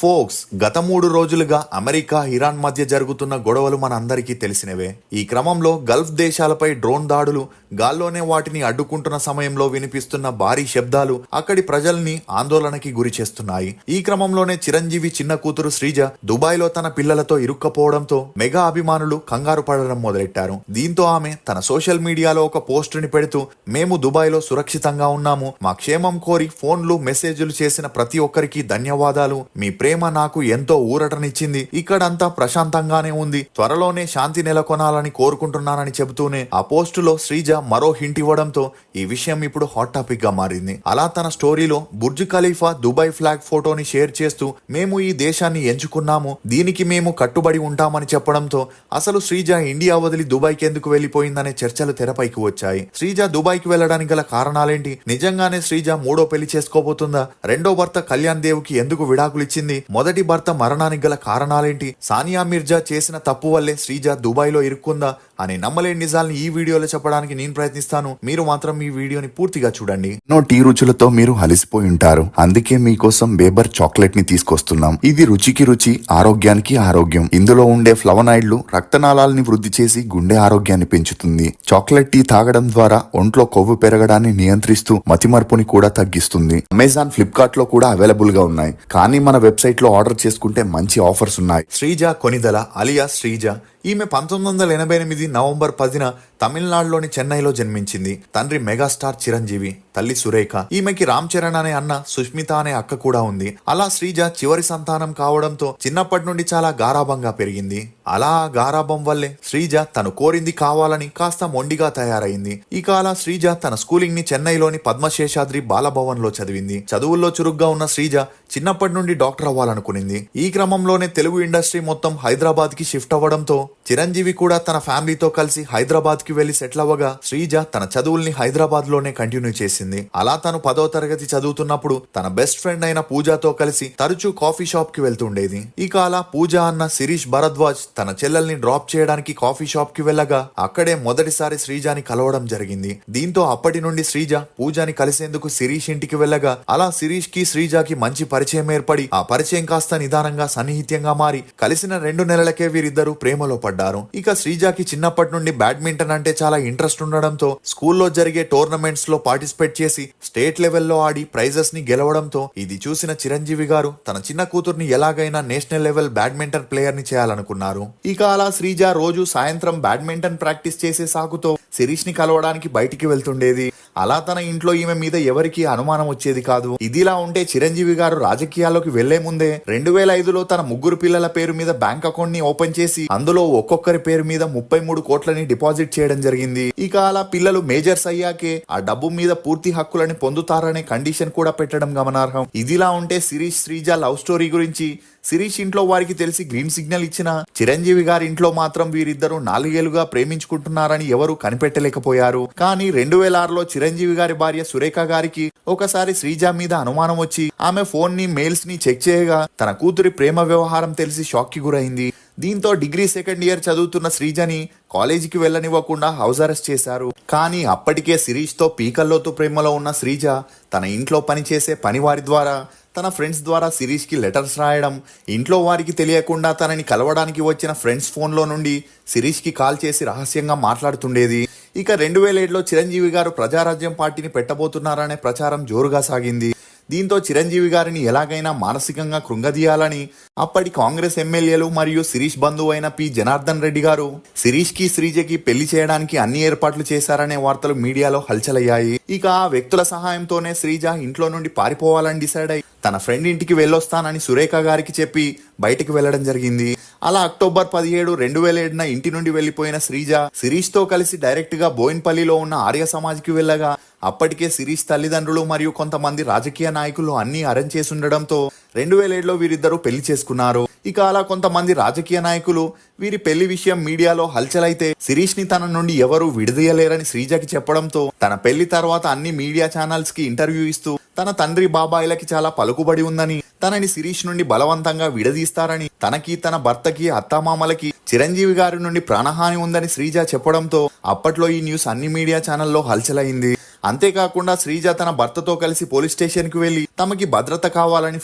Folks గత 3 రోజులుగా America Iran మధ్య జరుగుతున్న గొడవలు మనందరికీ తెలిసినవే. ఈ క్రమంలో గల్ఫ్ దేశాలపై డ్రోన్ దాడులు, గాల్లోనే వాటిని అడ్డుకుంటున్న సమయంలో వినిపిస్తున్న భారీ శబ్దాలు అక్కడి ప్రజల్ని ఆందోళనకి గురి చేస్తున్నాయి. ఈ క్రమంలోనే చిరంజీవి చిన్న కూతురు శ్రీజ దుబాయ్లో తన పిల్లలతో ఇరుక్కపోవడంతో మెగా అభిమానులు కంగారు పడడం మొదలెట్టారు. దీంతో ఆమె తన సోషల్ మీడియాలో ఒక పోస్టుని పెడుతూ, మేము దుబాయ్లో సురక్షితంగా ఉన్నాము, మా క్షేమం కోరి ఫోన్లు మెసేజ్లు చేసిన ప్రతి ఒక్కరికి ధన్యవాదాలు, మీ ప్రేమ నాకు ఎంతో ఊరటనిచ్చింది, ఇక్కడంతా ప్రశాంతంగానే ఉంది, త్వరలోనే శాంతి నెలకొనాలని కోరుకుంటున్నానని చెబుతూనే ఆ పోస్టులో శ్రీజ మరో హింట్ ఇవ్వడంతో ఈ విషయం ఇప్పుడు హాట్ టాపిక్ గా మారింది. అలా తన స్టోరీలో బుర్జ్ ఖలీఫా దుబాయ్ ఫ్లాగ్ ఫోటోని షేర్ చేస్తూ, మేము ఈ దేశాన్ని ఎంచుకున్నాము, దీనికి మేము కట్టుబడి ఉంటామని చెప్పడంతో అసలు శ్రీజ ఇండియా వదిలి దుబాయ్కి ఎందుకు వెళ్లిపోయిందనే చర్చలు తెరపైకి వచ్చాయి. శ్రీజ దుబాయ్కి వెళ్లడానికి గల కారణాలేంటి? నిజంగానే శ్రీజ మూడో పెళ్లి చేసుకోబోతుందా? రెండో భర్త కళ్యాణ్ దేవ్ కి ఎందుకు విడాకులు ఇచ్చింది? మొదటి భర్త మరణానికి గల కారణాలేంటి? సానియా మిర్జా చేసిన తప్పు వల్లే శ్రీజ దుబాయ్లో ఇరుక్కుందా అనే నమ్మలేని నిజాల్ని ఈ వీడియోలో చెప్పడానికి నేను ప్రయత్నిస్తాను. మీరు మాత్రం ఈ వీడియోని పూర్తిగా చూడండి. ఎన్నో టీ రుచులతో మీరు అలసిపోయి ఉంటారు, అందుకే మీకోసం బేబర్ చాక్లెట్ ని తీసుకొస్తున్నాం. ఇది రుచికి రుచి, ఆరోగ్యానికి ఆరోగ్యం. ఇందులో ఉండే ఫ్లవనాయిడ్లు రక్తనాళాలని వృద్ధి చేసి గుండె ఆరోగ్యాన్ని పెంచుతుంది. చాక్లెట్ టీ తాగడం ద్వారా ఒంట్లో కొవ్వు పెరగడాన్ని నియంత్రిస్తూ మతిమరుపుని కూడా తగ్గిస్తుంది. అమెజాన్, ఫ్లిప్కార్ట్ లో కూడా అవైలబుల్ గా ఉన్నాయి, కానీ మన వెబ్సైట్ లో ఆర్డర్ చేసుకుంటే మంచి ఆఫర్స్ ఉన్నాయి. శ్రీజ కొనిదల అలియా శ్రీజ. ఈమె 1988 నవంబర్ 10న తమిళనాడులోని చెన్నైలో జన్మించింది. తండ్రి మెగాస్టార్ చిరంజీవి, తల్లి సురేఖ. ఈమెకి రామ్ చరణ్ అనే అన్న, సుష్మిత అనే అక్క కూడా ఉంది. అలా శ్రీజ చివరి సంతానం కావడంతో చిన్నప్పటి నుండి చాలా గారాబంగా పెరిగింది. అలా గారాబం వల్లే శ్రీజ తను కోరింది కావాలని కాస్త మొండిగా తయారైంది. ఇక అలా శ్రీజ తన స్కూలింగ్ ని చెన్నైలోని పద్మశేషాద్రి బాలభవన్ లో చదివింది. చదువుల్లో చురుగ్గా ఉన్న శ్రీజ చిన్నప్పటి నుండి డాక్టర్ అవ్వాలనుకునింది. ఈ క్రమంలోనే తెలుగు ఇండస్ట్రీ మొత్తం హైదరాబాద్ కి షిఫ్ట్ అవ్వడంతో చిరంజీవి కూడా తన ఫ్యామిలీతో కలిసి హైదరాబాద్ కి వెళ్లి సెటిల్ అవ్వగా శ్రీజ తన చదువుల్ని హైదరాబాద్ లోనే కంటిన్యూ చేసింది. అలా తను 10వ తరగతి చదువుతున్నప్పుడు తన బెస్ట్ ఫ్రెండ్ అయిన పూజాతో కలిసి తరచూ కాఫీ షాప్ కి వెళ్తుండేది. ఇక అలా పూజ అన్న శిరీష్ భరద్వాజ్ తన చెల్లెల్ని డ్రాప్ చేయడానికి కాఫీ షాప్ కి వెళ్ళగా అక్కడే మొదటిసారి శ్రీజాని కలవడం జరిగింది. దీంతో అప్పటి నుండి శ్రీజ పూజాని కలిసేందుకు శిరీష్ ఇంటికి వెళ్ళగా అలా శిరీష్ కి శ్రీజాకి మంచి పరిచయం ఏర్పడి ఆ పరిచయం కాస్త నిదానంగా సన్నిహిత్యంగా మారి కలిసిన 2 నెలలకే వీరిద్దరూ ప్రేమలో పడ్డారు. ఇక శ్రీజాకి చిన్నప్పటి నుండి బ్యాడ్మింటన్ అంటే చాలా ఇంట్రెస్ట్ ఉండడంతో స్కూల్లో జరిగే టోర్నమెంట్స్ లో పార్టిసిపేట్ చేసి స్టేట్ లెవెల్లో ఆడి ప్రైజెస్ ని గెలవడంతో ఇది చూసిన చిరంజీవి గారు తన చిన్న కూతుర్ని ఎలాగైనా నేషనల్ లెవెల్ బ్యాడ్మింటన్ ప్లేయర్ ని చేయాలనుకున్నారు. ఇక అలా శ్రీజ రోజు సాయంత్రం బ్యాడ్మింటన్ ప్రాక్టీస్ చేసే సాకుతో శిరీష్ ని కలవడానికి బయటికి వెళ్తుండేది. అలా తన ఇంట్లో ఈమె మీద ఎవరికి అనుమానం వచ్చేది కాదు. ఇదిలా ఉంటే చిరంజీవి గారు రాజకీయాల్లోకి వెళ్లే ముందే 2005లో తన 3 పిల్లల పేరు మీద బ్యాంక్ అకౌంట్ ని ఓపెన్ చేసి అందులో ఒక్కొక్కరి పేరు మీద 33 కోట్లని డిపాజిట్ చేయడం జరిగింది. ఇక అలా పిల్లలు మేజర్స్ అయ్యాకే ఆ డబ్బు మీద పూర్తి హక్కులని పొందుతారనే కండిషన్ కూడా పెట్టడం గమనార్హం. ఇదిలా ఉంటే శిరీష్ శ్రీజ లవ్ స్టోరీ గురించి శిరీష్ ఇంట్లో వారికి తెలిసి గ్రీన్ సిగ్నల్ ఇచ్చిన చిరంజీవి గారి ఇంట్లో మాత్రం వీరిద్దరూ 4 ఏళ్లుగా ప్రేమించుకుంటున్నారని ఎవరూ కనిపెట్టలేకపోయారు. కానీ 2006లో చిరంజీవి గారి భార్య సురేఖ గారికి ఒకసారి శ్రీజ మీద అనుమానం వచ్చి ఆమె ఫోన్ ని, మెయిల్స్ ని చెక్ చేయగా తన కూతురి ప్రేమ వ్యవహారం తెలిసి షాక్ కి గురైంది. దీంతో డిగ్రీ 2nd ఇయర్ చదువుతున్న శ్రీజని కాలేజీకి వెళ్లనివ్వకుండా హౌస్ అరెస్ట్ చేశారు. కానీ అప్పటికే శిరీష్ తో పీకల్లోతు ప్రేమలో ఉన్న శ్రీజ తన ఇంట్లో పనిచేసే పనివారి ద్వారా, తన ఫ్రెండ్స్ ద్వారా శిరీష్ కి లెటర్స్ రాయడం, ఇంట్లో వారికి తెలియకుండా తనని కలవడానికి వచ్చిన ఫ్రెండ్స్ ఫోన్లో నుండి శిరీష్ కి కాల్ చేసి రహస్యంగా మాట్లాడుతుండేది. ఇక 2007లో చిరంజీవి గారు ప్రజారాజ్యం పార్టీని పెట్టబోతున్నారనే ప్రచారం జోరుగా సాగింది. దీంతో చిరంజీవి గారిని ఎలాగైనా మానసికంగా కృంగదీయాలని అప్పటి కాంగ్రెస్ ఎమ్మెల్యేలు మరియు శిరీష్ బంధువు అయిన పి జనార్దన్ రెడ్డి గారు శిరీష్ కి శ్రీజకి పెళ్లి చేయడానికి అన్ని ఏర్పాట్లు చేశారనే వార్తలు మీడియాలో హల్చలయ్యాయి. ఇక ఆ వ్యక్తుల సహాయంతోనే శ్రీజ ఇంట్లో నుండి పారిపోవాలని డిసైడ్ అయి తన ఫ్రెండ్ ఇంటికి వెళ్ళొస్తానని సురేఖ గారికి చెప్పి బయటికి వెళ్లడం జరిగింది. అలా అక్టోబర్ 17, 2007న ఇంటి నుండి వెళ్లిపోయిన శ్రీజ శిరీష్ తో కలిసి డైరెక్ట్ గా బోయిన్పల్లిలో ఉన్న ఆర్య సమాజ్ కి వెళ్ళగా అప్పటికే శిరీష్ తల్లిదండ్రులు మరియు కొంతమంది రాజకీయ నాయకులు అన్ని అరేంజ్ చేసి ఉండడంతో 2007లో వీరిద్దరూ పెళ్లి చేసుకున్నారు. ఇక అలా కొంతమంది రాజకీయ నాయకులు వీరి పెళ్లి విషయం మీడియాలో హల్చలైతే శిరీష్ ని తన నుండి ఎవరూ విడదీయలేరని శ్రీజకి చెప్పడంతో తన పెళ్లి తర్వాత అన్ని మీడియా ఛానల్స్ కి ఇంటర్వ్యూ ఇస్తూ తన తండ్రి బాబాయిలకి చాలా పలుకుబడి ఉందని, తనని శిరీష్ నుండి బలవంతంగా విడదీస్తారని, తనకి తన భర్తకి అత్తామామలకి చిరంజీవి గారి నుండి ప్రాణహాని ఉందని శ్రీజ చెప్పడంతో అప్పట్లో ఈ న్యూస్ అన్ని మీడియా ఛానల్లో హల్చలైంది. అంతేకాకుండా శ్రీజ తన భర్తతో కలిసి పోలీస్ స్టేషన్ కి వెళ్లి తమకి భద్రత కావాలని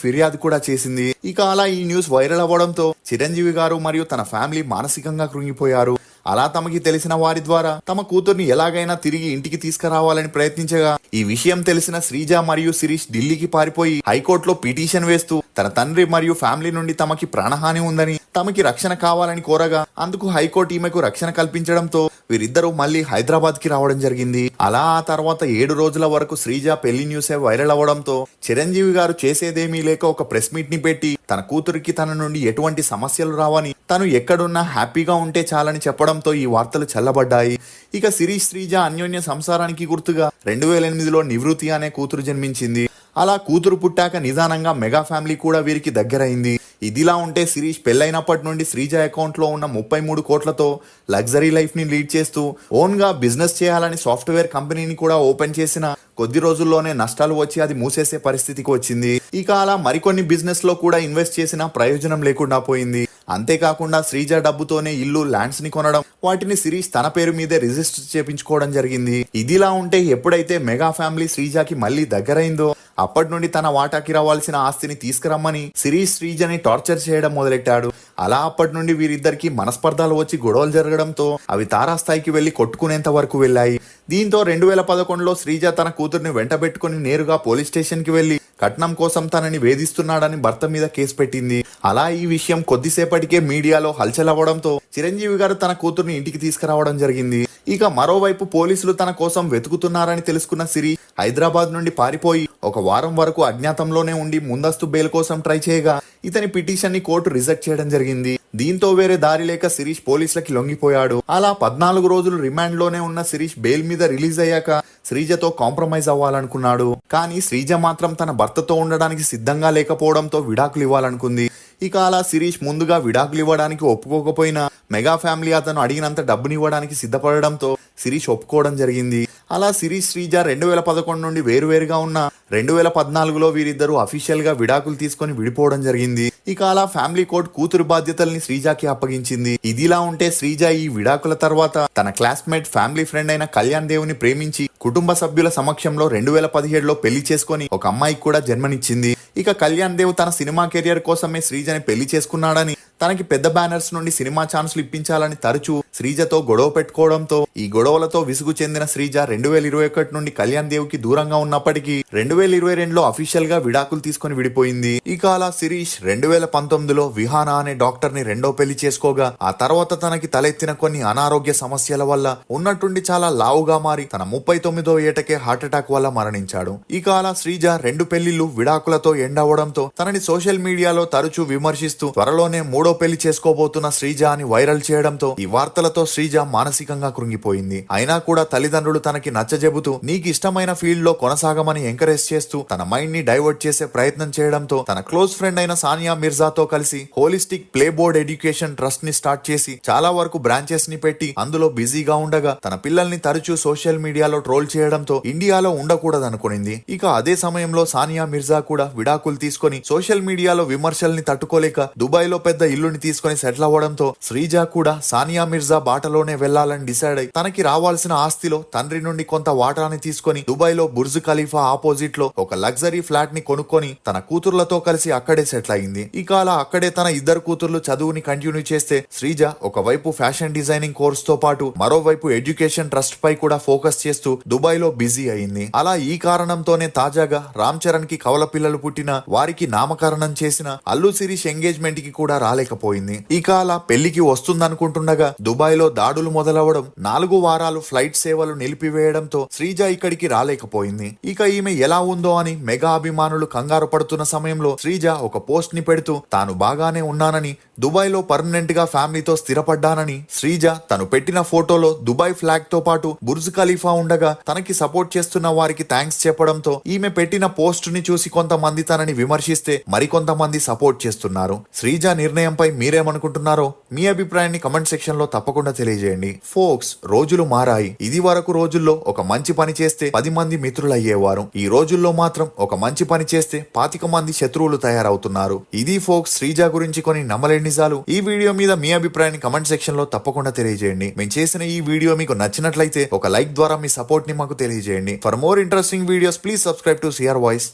ఫిర్యాదు కూడా చేసింది. ఇక అలా ఈ న్యూస్ వైరల్ అవ్వడంతో చిరంజీవి గారు మరియు తన ఫ్యామిలీ మానసికంగా కృంగిపోయారు. అలా తమకి తెలిసిన వారి ద్వారా తమ కూతుర్ని ఎలాగైనా తిరిగి ఇంటికి తీసుకురావాలని ప్రయత్నించగా ఈ విషయం తెలిసిన శ్రీజ మరియు శిరీష్ ఢిల్లీకి పారిపోయి హైకోర్టులో పిటిషన్ వేస్తూ తన తండ్రి మరియు ఫ్యామిలీ నుండి తమకి ప్రాణహాని ఉందని, తమకి రక్షణ కావాలని కోరగా అందుకు హైకోర్టు ఈమెకు రక్షణ కల్పించడంతో వీరిద్దరూ మళ్ళీ హైదరాబాద్ కి రావడం జరిగింది. అలా ఆ తర్వాత 7 రోజుల వరకు శ్రీజ పెళ్లి న్యూసే వైరల్ అవ్వడంతో చిరంజీవి గారు చేసేదేమీ లేక ఒక ప్రెస్ మీట్ ని పెట్టి తన కూతురికి తన నుండి ఎటువంటి సమస్యలు రావని, తను ఎక్కడున్నా హ్యాపీగా ఉంటే చాలని చెప్పడంతో ఈ వార్తలు చల్లబడ్డాయి. ఇక శిరీష్ శ్రీజ అన్యోన్య సంసారానికి గుర్తుగా 2008లో నివృత్తి అనే కూతురు జన్మించింది. అలా కూతురు పుట్టాక నిదానంగా మెగా ఫ్యామిలీ కూడా వీరికి దగ్గరైంది. ఇదిలా ఉంటే శిరీష్ పెళ్లైనప్పటి నుండి శ్రీజ అకౌంట్ లో ఉన్న 33 కోట్లతో లగ్జరీ లైఫ్ ని లీడ్ చేస్తూ ఓన్ గా బిజినెస్ చేయాలని సాఫ్ట్వేర్ కంపెనీని కూడా ఓపెన్ చేసిన కొద్ది రోజుల్లోనే నష్టాలు వచ్చి అది మూసేసే పరిస్థితికి వచ్చింది. ఇక అలా మరికొన్ని బిజినెస్ లో కూడా ఇన్వెస్ట్ చేసినా ప్రయోజనం లేకుండా పోయింది. అంతేకాకుండా శ్రీజ డబ్బుతోనే ఇల్లు, ల్యాండ్స్ ని కొనడం, వాటిని శిరీష్ తన పేరు మీదే రిజిస్టర్ చేపించుకోవడం జరిగింది. ఇదిలా ఉంటే ఎప్పుడైతే మెగా ఫ్యామిలీ శ్రీజకి మళ్ళీ దగ్గరైందో అప్పటి నుండి తన వాటాకి రావాల్సిన ఆస్తిని తీసుకురమ్మని శిరీష్ శ్రీజని టార్చర్ చేయడం మొదలెట్టాడు. అలా అప్పటి నుండి వీరిద్దరికి మనస్పర్ధాలు వచ్చి గొడవలు జరగడంతో అవి తారాస్థాయికి వెళ్లి కొట్టుకునేంత వరకు వెళ్ళాయి. దీంతో 2011లో శ్రీజ తన కూతుర్ని వెంటబెట్టుకుని నేరుగా పోలీస్ స్టేషన్ కి వెళ్లి కట్నం కోసం తనని వేధిస్తున్నాడని భర్త మీద కేసు పెట్టింది. అలా ఈ విషయం కొద్దిసేపటికే మీడియాలో హల్చల్ అవ్వడంతో చిరంజీవి గారు తన కూతుర్ని ఇంటికి తీసుకురావడం జరిగింది. ఇక మరోవైపు పోలీసులు తన కోసం వెతుకుతున్నారని తెలుసుకున్న సిరి హైదరాబాద్ నుండి పారిపోయి 1 వారం వరకు అజ్ఞాతంలోనే ఉండి ముందస్తు బెయిల్ కోసం ట్రై చేయగా ఇతని పిటిషన్ ని కోర్టు రిజెక్ట్ చేయడం జరిగింది. దీంతో వేరే దారి లేక శిరీష్ పోలీసులకి లొంగిపోయాడు. అలా 14 రోజులు రిమాండ్ లోనే ఉన్న శిరీష్ బెయిల్ మీద రిలీజ్ అయ్యాక శ్రీజతో కాంప్రమైజ్ అవ్వాలనుకున్నాడు. కానీ శ్రీజ మాత్రం తన భర్తతో ఉండడానికి సిద్ధంగా లేకపోవడంతో విడాకులు ఇవ్వాలనుకుంది. ఇక అలా శిరీష్ ముందుగా విడాకులు ఇవ్వడానికి ఒప్పుకోకపోయినా మెగా ఫ్యామిలీ అతను అడిగినంత డబ్బునివ్వడానికి సిద్ధపడడంతో శిరీష్ ఒప్పుకోవడం జరిగింది. అలా శిరీష్ శ్రీజ 2011 నుండి వేరువేరుగా ఉన్న 2014లో వీరిద్దరూ అఫీషియల్ గా విడాకులు తీసుకొని విడిపోవడం జరిగింది. ఇక అలా ఫ్యామిలీ కోర్ట్ కూతురు బాధ్యతల్ని శ్రీజకి అప్పగించింది. ఇదిలా ఉంటే శ్రీజ ఈ విడాకుల తర్వాత తన క్లాస్మేట్, ఫ్యామిలీ ఫ్రెండ్ అయిన కళ్యాణ్ దేవుని ప్రేమించి కుటుంబ సభ్యుల సమక్షంలో 2017లో పెళ్లి చేసుకుని ఒక అమ్మాయికి కూడా జన్మనిచ్చింది. ఇక కళ్యాణ్ దేవ్ తన సినిమా కెరియర్ కోసమే శ్రీజని పెళ్లి చేసుకున్నాడని, తనకి పెద్ద బ్యానర్స్ నుండి సినిమా ఛాన్సులు ఇప్పించాలని తరచూ శ్రీజతో గొడవ పెట్టుకోవడంతో ఈ గొడవలతో విసుగు చెందిన శ్రీజ 2021 నుండి కళ్యాణ్ దేవ్ కి దూరంగా ఉన్నప్పటికీ 2022లో అఫీషియల్ గా విడాకులు తీసుకుని విడిపోయింది. ఇక అలా శిరీష్ 2019లో విహానా అనే డాక్టర్ ని రెండో పెళ్లి చేసుకోగా ఆ తర్వాత తనకి తలెత్తిన కొన్ని అనారోగ్య సమస్యల వల్ల ఉన్నట్టుండి చాలా లావుగా మారి తన 39వ ఏటకే హార్ట్ అటాక్ వల్ల మరణించాడు. ఇక అలా శ్రీజ 2 పెళ్లిళ్లు విడాకులతో ఎండ్ అవ్వడంతో తనని సోషల్ మీడియాలో తరచూ విమర్శిస్తూ త్వరలోనే 3వ పెళ్లి చేసుకోబోతున్న శ్రీజ అని వైరల్ చేయడంతో ఈ వార్తలతో శ్రీజ మానసికంగా కృంగిపోయింది. అయినా కూడా తల్లిదండ్రులు తనకి నచ్చజెబుతూ నీకు ఇష్టమైన ఫీల్డ్ లో కొనసాగమని ఎంకరేజ్ చేస్తూ తన మైండ్ ని డైవర్ట్ చేసే ప్రయత్నం చేయడంతో తన క్లోజ్ ఫ్రెండ్ అయిన సానియా మిర్జాతో కలిసి holistic play board education trust ని స్టార్ట్ చేసి చాలా వరకు బ్రాంచెస్ ని పెట్టి అందులో బిజీగా ఉండగా తన పిల్లల్ని తరచూ సోషల్ మీడియాలో ట్రోల్ చేయడంతో ఇండియాలో ఉండకూడదనుకునింది. ఇక అదే సమయంలో సానియా మిర్జా కూడా విడాకులు తీసుకొని సోషల్ మీడియాలో విమర్శల్ని తట్టుకోలేక దుబాయ్ లో పెద్ద ఇల్లుని తీసుకొని సెటిల్ అవ్వడంతో శ్రీజ కూడా సానియా మిర్జా బాటలోనే వెళ్లాలని డిసైడ్ అయి తనకి రావాల్సిన ఆస్తిలో తండ్రి నుండి కొంత వాటాని తీసుకొని దుబాయ్ లో బుర్జ్ ఖలీఫా ఆపోజిట్ లో ఒక లగ్జరీ ఫ్లాట్ ని కొనుక్కొని తన కూతుర్లతో కలిసి అక్కడే సెటిల్ అయింది. ఇక అలా అక్కడే తన 2 కూతుర్లు చదువుని కంటిన్యూ చేస్తే శ్రీజ ఒకవైపు ఫ్యాషన్ డిజైనింగ్ కోర్స్ తో పాటు మరోవైపు ఎడ్యుకేషన్ ట్రస్ట్ పై కూడా ఫోకస్ చేస్తూ దుబాయ్ లో బిజీ అయింది. అలా ఈ కారణంతోనే తాజాగా రామ్ చరణ్ కి కవల పిల్లలు పుట్టిన వారికి నామకరణం చేసిన అల్లు శిరీష్ ఎంగేజ్మెంట్ కి కూడా రాలేకపోయింది. ఇక అలా పెళ్లికి వస్తుందనుకుంటుండగా దుబాయ్ లో దాడులు మొదలవడం, 4 వారాలు ఫ్లైట్ సేవలు నిలిపివేయడంతో శ్రీజ ఇక్కడికి రాలేకపోయింది. ఇక ఈమె ఎలా ఉందో అని మెగా అభిమానులు కంగారు పడుతున్న సమయంలో శ్రీజ ఒక పోస్ట్ ని పెడుతూ తాను బాగానే ఉన్నానని, దుబాయ్ లో పర్మనెంట్ గా ఫ్యామిలీతో స్థిరపడ్డానని, శ్రీజ తను పెట్టిన ఫోటోలో దుబాయ్ ఫ్లాగ్ తో పాటు బుర్జ్ ఖలీఫా ఉండగా తనకి సపోర్ట్ చేస్తున్న వారికి థ్యాంక్స్ చెప్పడంతో ఈమె పెట్టిన పోస్ట్ ని చూసి కొంతమంది తనని విమర్శిస్తే మరికొంతమంది సపోర్ట్ చేస్తున్నారు. శ్రీజ నిర్ణయంపై మీరేమనుకుంటున్నారో మీ అభిప్రాయాన్ని కమెంట్ సెక్షన్ లో తప్పకుండా తప్పకుండా తెలియజేయండి. ఫోక్స్, రోజులు మారాయి. ఇది వరకు రోజుల్లో ఒక మంచి పని చేస్తే 10 మంది మిత్రులయ్యేవారు. ఈ రోజుల్లో మాత్రం ఒక మంచి పని చేస్తే 25 మంది శత్రువులు తయారవుతున్నారు. ఇది ఫోక్స్ శ్రీజ గురించి కొన్ని నమ్మలేని నిజాలు. ఈ వీడియో మీద మీ అభిప్రాయాన్ని కమెంట్ సెక్షన్ లో తప్పకుండా తెలియజేయండి. మేము చేసిన ఈ వీడియో మీకు నచ్చినట్లయితే ఒక లైక్ ద్వారా మీ సపోర్ట్ ని మాకు తెలియజేయండి. For more interesting videos please subscribe to CR voice.